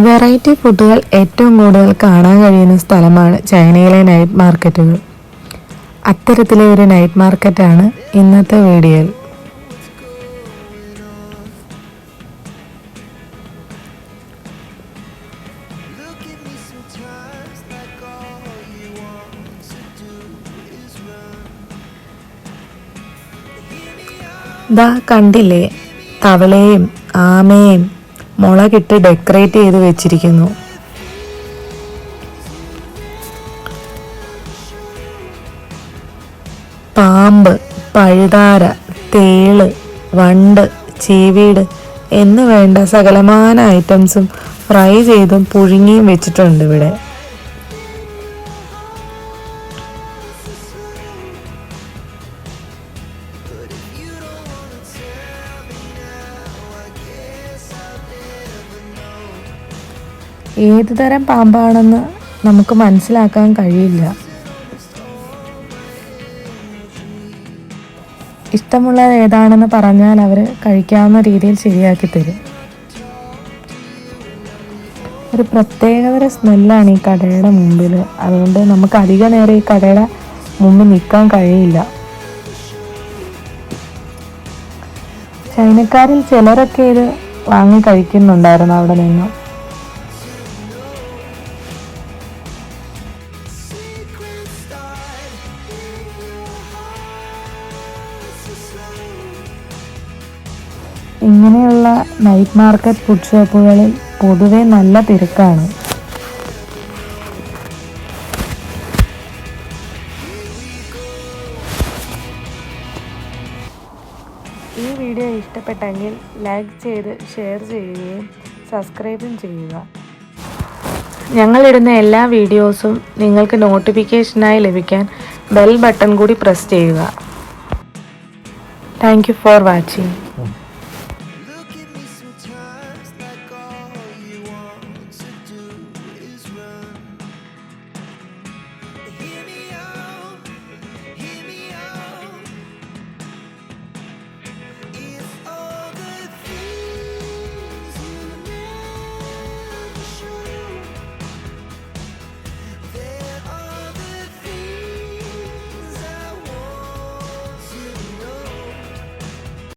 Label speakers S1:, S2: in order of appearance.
S1: Variety ഫുഡുകൾ ഏറ്റവും കൂടുതൽ കാണാൻ കഴിയുന്ന സ്ഥലമാണ് ചൈനയിലെ നൈറ്റ് മാർക്കറ്റുകൾ. അത്തരത്തിലെ ഒരു നൈറ്റ് മാർക്കറ്റാണ് ഇന്നത്തെ വീഡിയോയിൽ. ദാ കണ്ടില്ലേ, തവളയും ആമയും മുളകിട്ട് ഡെക്കറേറ്റ് ചെയ്ത് വെച്ചിരിക്കുന്നു. പാമ്പ്, പഴുതാര, തേള്, വണ്ട്, ചീവീട് എന്ന് വേണ്ട സകലമാന ഐറ്റംസും ഫ്രൈ ചെയ്തും പുഴുങ്ങിയും വെച്ചിട്ടുണ്ട് ഇവിടെ. ഏതു തരം പാമ്പാണെന്ന് നമുക്ക് മനസ്സിലാക്കാൻ കഴിയില്ല. ഇഷ്ടമുള്ളത് ഏതാണെന്ന് പറഞ്ഞാൽ അവർ കഴിക്കാവുന്ന രീതിയിൽ ശരിയാക്കി തരും. ഒരു പ്രത്യേകതര സ്മെല്ലാണ് ഈ കടയുടെ മുമ്പിൽ. അതുകൊണ്ട് നമുക്ക് അധിക നേരം ഈ കടയുടെ മുമ്പിൽ നിൽക്കാൻ കഴിയില്ല. ചൈനക്കാരിൽ ചിലരൊക്കെ ഇത് വാങ്ങി കഴിക്കുന്നുണ്ടായിരുന്നു അവിടെ നിന്ന്. ഇങ്ങനെയുള്ള നൈറ്റ് മാർക്കറ്റ് ഫുഡ് ഷോപ്പുകളിൽ പൊതുവെ നല്ല തിരക്കാണ്. ഈ വീഡിയോ ഇഷ്ടപ്പെട്ടെങ്കിൽ ലൈക്ക് ചെയ്ത് ഷെയർ ചെയ്യുകയും സബ്സ്ക്രൈബും ചെയ്യുക. ഞങ്ങളിടുന്ന എല്ലാ വീഡിയോസും നിങ്ങൾക്ക് നോട്ടിഫിക്കേഷനായി ലഭിക്കാൻ ബെൽ ബട്ടൺ കൂടി പ്രസ് ചെയ്യുക. Thank you for watching.